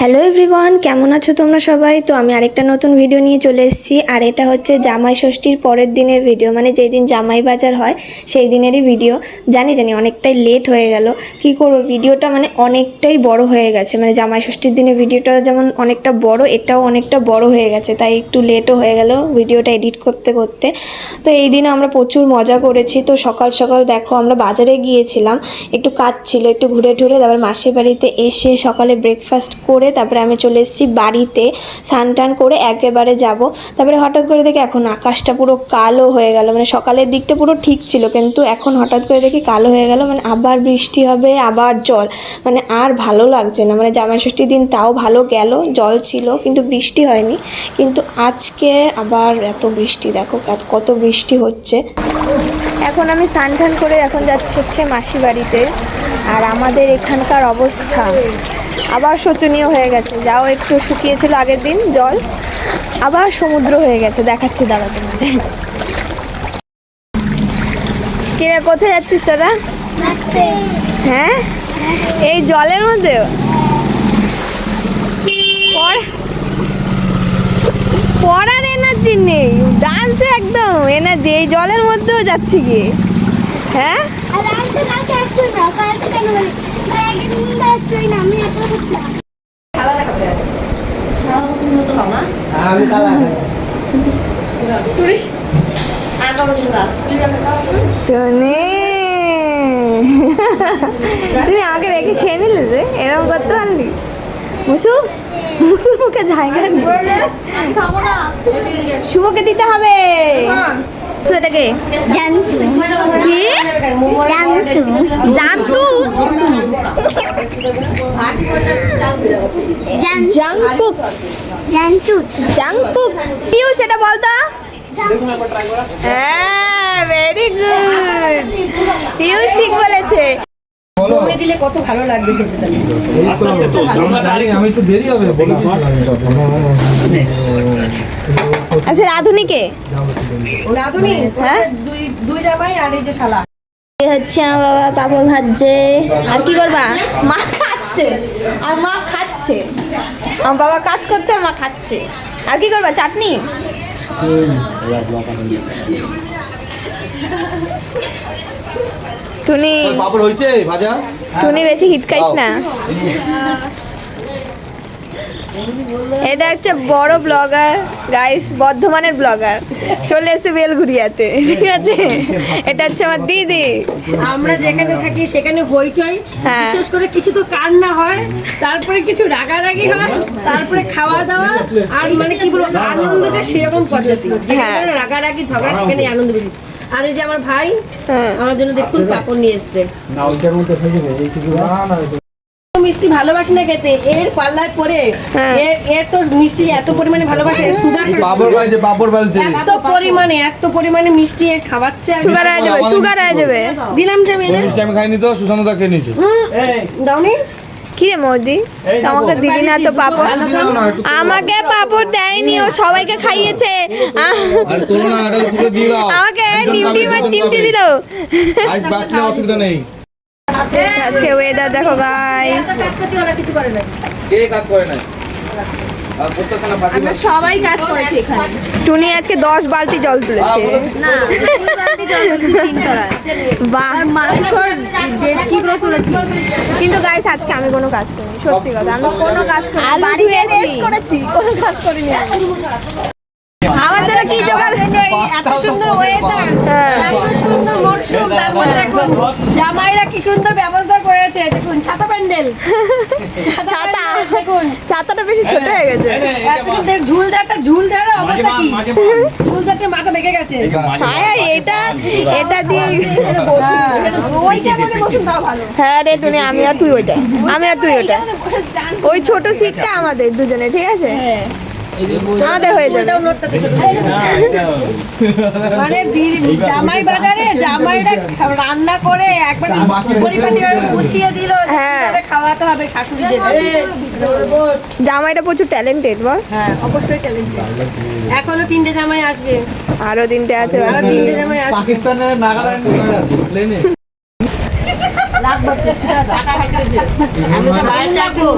Hello everyone, কেমন আছো তোমরা সবাই? তো আমি আরেকটা নতুন ভিডিও নিয়ে চলে এসেছি। আর এটা হচ্ছে জামাই ষষ্ঠীর পরের দিনের ভিডিও, মানে যেই দিন জামাই বাজার হয় সেই দিনেরই ভিডিও। জানি অনেকটাই লেট হয়ে গেল, কি করবো, ভিডিওটা মানে অনেকটাই বড় হয়ে গেছে। মানে জামাই ষষ্ঠীর দিনের ভিডিওটা যেমন অনেকটা বড়, এটাও অনেকটা বড় হয়ে গেছে, তাই একটু লেটও হয়ে গেল ভিডিওটা এডিট করতে করতে। তো এই দিনও আমরা প্রচুর মজা করেছি। তো সকাল সকাল দেখো আমরা বাজারে গিয়েছিলাম, একটু কাজ ছিল, একটু ঘুরে টুরে তারপর মাসির বাড়িতে এসে সকালে ব্রেকফাস্ট করে তারপরে আমি চলে এসেছি বাড়িতে। স্নান টান করে একেবারে যাব। তারপরে হঠাৎ করে দেখি এখন আকাশটা পুরো কালো হয়ে গেল। মানে সকালের দিকটা পুরো ঠিক ছিল, কিন্তু এখন হঠাৎ করে দেখি কালো হয়ে গেল। মানে আবার বৃষ্টি হবে, আবার জল, মানে আর ভালো লাগছে না। মানে জামাই ষষ্ঠীর দিন তাও ভালো গেল, জল ছিল কিন্তু বৃষ্টি হয়নি। কিন্তু আজকে আবার এত বৃষ্টি, দেখো কত বৃষ্টি হচ্ছে। এখন আমি স্নান টান করে এখন যাচ্ছি হচ্ছে মাসি বাড়িতে। আর আমাদের এখানকার অবস্থা আবার শোচনীয় হয়ে গেছে। যাও একটু শুকিয়েছিল আগের দিন জল, আবার সমুদ্র হয়ে গেছে। দেখাচ্ছি দাঁড়া তোমাদের। কিরে, কোথায় যাচ্ছিস তোরা? হ্যাঁ, এই জলের মধ্যে পড়ার এনার্জি নেই, ডান্সে একদম এনার্জি। এই জলের মধ্যেও যাচ্ছি কি? হ্যাঁ, তুমি আগে রেখে খেয়ে নিলে যে এরকম করতে পারলি? মুসুর মুখে জায়গা নেই, শুভকে দিতে হবে। এটাকে জানতু পিউ, সেটা বলতো। হ্যাঁ, ভেরি গুড, পিউষ ঠিক বলেছে। দিলে কত ভালো লাগবে খেতে। আচ্ছা, রাধুনিকে দুই জামাই আর এই যে শালা হচ্ছে আমার বাবা পাপড় ভাজছে। আর কি করবা? মা খাচ্ছে আর মা খাচ্ছে। আমার বাবা কাজ করছে আর মা খাচ্ছে। আর কি করবা? চাটনি। টুনি পাপড় হইছে ভাজা। টুনি বেশি হিট খাইস না। এটা একটা বড় ব্লগার গাইস, বর্ধমানের ব্লগার, চলে এসে বেলঘুরিয়াতে, ঠিক আছে? এটা হচ্ছে আমার দিদি। আমরা যেখানে থাকি সেখানে হইচই, বিশেষ করে কিছু তো কান্না হয়, তারপরে কিছু রাগারাগি হয়, তারপরে খাওয়া দাওয়া, আর মানে কি বলবো, আনন্দটা সেরকম পদ্ধতি। যেখানে রাগারাগি ঝগড়া সেখানে আনন্দ বেশি। আর এই যে আমার ভাই আমার জন্য দেখুন পাপড় নিয়ে এসছে। মিষ্টি ভালোবাসি না খেতে, এর পাল্লায় পরে এর তো মিষ্টি এত পরিমাণে ভালোবাসে, সুগার এত পরিমাণে মিষ্টি এর খাওয়াচ্ছে। সুগার হয়ে যাবে। দিলাম যে মিষ্টি আমি খাইনি, তো সুসানুদা খেয়ে নিয়েছে। দাওনি কি রে মোদি, আমাকে দিবি না তো পাপড়? আমাকে পাপড় দেয়নি, ও সবাইকে খাইয়েছে। আমাকে নিমটি মাছ চিমটি দিল। অসুবিধা নেই। আজকে ওয়েদার দেখো গাইস, আমরা সবাই কাজ করেছি এখানে। টুনি আজকে 10 বালতি জল তুলেছে। না, 2 বালতি জল তুলেছি তিনতলায়। আর মাংসর ডেচকিগুলো তুলেছি। কিন্তু গাইস আজকে আমি কোনো কাজ করিনি, সত্যি কথা, আমি কোনো কাজ করিনি। বাড়ি রেস্ট করেছি, কোনো কাজ করিনি। আমার যারা কি জোগাড়, এত সুন্দর ওয়েদার, এত সুন্দর মরশুম, তারপরে দেখুন জামাইরা কি সুন্দর ব্যবস্থা করেছে। দেখুন ছাতা প্যান্ডেল, ছাতা, দেখুন ছাতাটা বেশি ছোট হয়ে গেছে। এত সুন্দর ঝুলঝাড়টা অবস্থা কি, ঝুলঝাড়টা মাথা বেঁকে গেছে। হ্যাঁ, এটা দিয়ে ওইটার মধ্যে বসুন, তাও ভালো। হ্যাঁ রে টুনি, আমি আর তুই ওইটা। ওই ছোট সিটটা আমাদের দুজনে, ঠিক আছে? আমাদের হয়ে যাবে। মানে জামাই বাজারে জামাইরা রান্না করে একবার পরিপাটিভাবে গুছিয়ে দিল, খাওয়াতে হবে শাশুড়িদের। জামাইটা প্রচুর ট্যালেন্টেড, বল? হ্যাঁ, অবশ্যই ট্যালেন্টেড। এখনো 3টে জামাই আসবে, আরো 3টে আছে, আরো 3টে জামাই আসবে। পাকিস্তানের নাগাল্যান্ড আছে প্লেনে। আমি তো বাইরে থাকবো।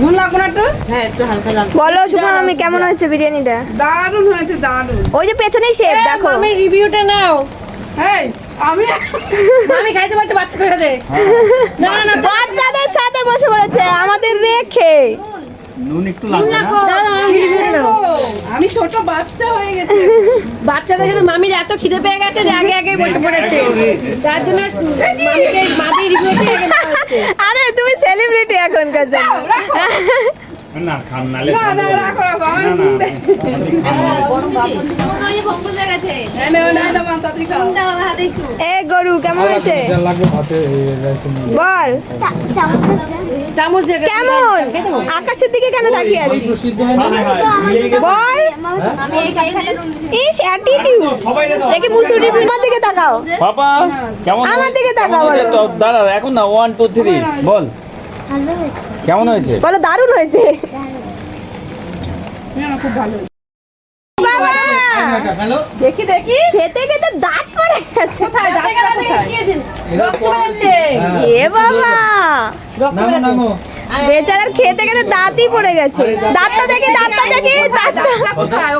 নুন লাগবে না একটু? বলো সুমা আমি কেমন হয়েছে বিরিয়ানিটা? দারুণ হয়েছে, দারুণ। ওই যে পেছনেই শেফ দেখো। আমি রিভিউটা নাও। এই আমি খাইতে পারছি, বাচ্চা করে দে। না না না, বাচ্চাদের সাথে বসে পড়েছে আমাদের রেখে। নুন একটু লাগবে না? আমি ছোট বাচ্চা হয়ে গেছে। বাচ্চাদের সাথে মামির এত খিদে পেয়ে গেছে যে আগে আগে বসে পড়েছে। তার জন্য মামির রিভিউটা আগে নেওয়া হচ্ছে। আরে তুমি সেলিব্রিটি এখনকার জন্য। না খান নালে না না, রাখো রাখো। আমি না, না। না না না, মা তাড়াতাড়ি খাও। এ গরু কেমন হয়েছে লাগবে ভাতে রাইসে নিয়ে। বল চামচ দিয়ে কেমন? আকাশের দিকে কেন তাকিয়ে আছিস? বল ইস অ্যাটিটিউড দেখে মুসুরি আমার দিকে তাকাও। পাপা কেমন আমার দিকে তাকাও বলো। দাঁড়া এখন না 1 2 3 বল কেমন হয়েছে? বলো দারুণ হয়েছে। খুব ভালো। বাবা হ্যালো দেখি দেখি। খেতে খেতে দাঁত পড়ে গেছে। কোথায় ডাক্তার কোথায়? রক্ত বেরোচ্ছে। এ বাবা নামো নামো বেচারার খেতে খেতে দাঁতই পড়ে গেছে। দাঁতটা দেখি দাঁতটা দেখি দাঁতটা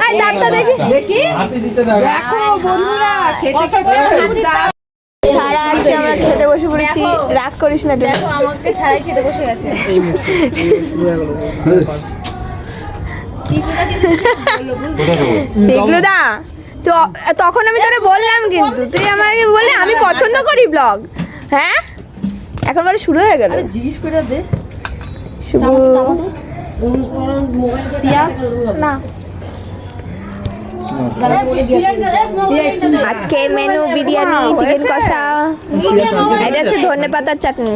আই দাঁতটা দেখি দেখি। হাতে দিতে দাও। দেখো বন্ধুরা, খেতে খেতে ছাড়া আজকে আমরা খেতে বসে পড়েছি। রাগ করিস না দেখো আমাকে ছাড়াই খেতে বসে গেছে। দেখলুদা তো তখন আমি তোরে বললাম কিন্তু তুই আমাকে বললি আমি পছন্দ করি ব্লগ। হ্যাঁ এখন বলে শুরু হয়ে গেল। জিজ্ঞেস করে দে। শুভ পিঁয়াজ না আজকে মেনু বিরিয়ানি চিকেন কষা এটা হচ্ছে ধনেপাতার চাটনি।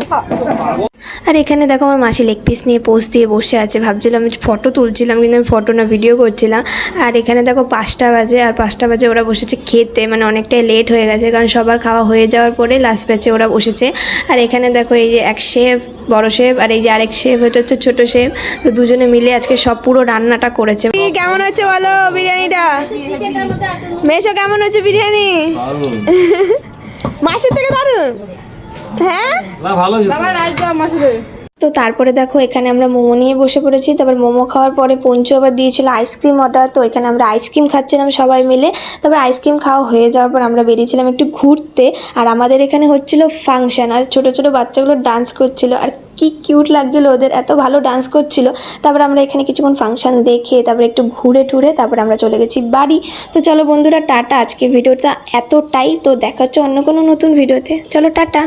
আর এখানে দেখো আমার মাসি লেগ পিস নিয়ে পোস্ট দিয়ে বসে আছে। ভাবছিলাম ফটো তুলছিলাম কিন্তু আমি ফটো না ভিডিও করছিলাম। আর এখানে দেখো 5টা বাজে আর 5টা বাজে ওরা বসেছে খেতে, মানে অনেকটাই লেট হয়ে গেছে কারণ সবার খাওয়া হয়ে যাওয়ার পরে লাস্ট ব্যাচে ওরা বসেছে। আর এখানে দেখো এই যে এক শেফ বড় শেফ আর এই যে আরেক শেফ এটা হচ্ছে ছোট শেফ, তো দুজনে মিলে আজকে সব পুরো রান্নাটা করেছে। কেমন হচ্ছে বলো বিরিয়ানিটা? মেশো কেমন হচ্ছে বিরিয়ানি? মাসির থেকে দারুন। হ্যাঁ না ভালো বাবা রাইস দাও আমাকে। তো তারপরে দেখো এখানে আমরা মোমো নিয়ে বসে পড়েছি। তারপর মোমো খাওয়ার পরে পঞ্চু আবার দিয়েছিল আইসক্রিম অর্ডার, তো এখানে আমরা আইসক্রিম খাচ্ছিলাম সবাই মিলে। তারপর আইসক্রিম খাওয়া হয়ে যাওয়ার পর আমরা বেরিয়েছিলাম একটু ঘুরতে। আর আমাদের এখানে হচ্ছিল ফাংশন আর ছোট ছোট বাচ্চাগুলো ডান্স করছিল আর কি কিউট লাগছিল, ওদের এত ভালো ডান্স করছিল। তারপর আমরা এখানে কিছুক্ষণ ফাংশন দেখে তারপর একটু ঘুরে টুরে তারপর আমরা চলে গেছি বাড়ি। তো চলো বন্ধুরা টাটা, আজকে ভিডিওটা এতটাই। তো দেখা হচ্ছে অন্য কোনো নতুন ভিডিওতে। চলো টাটা।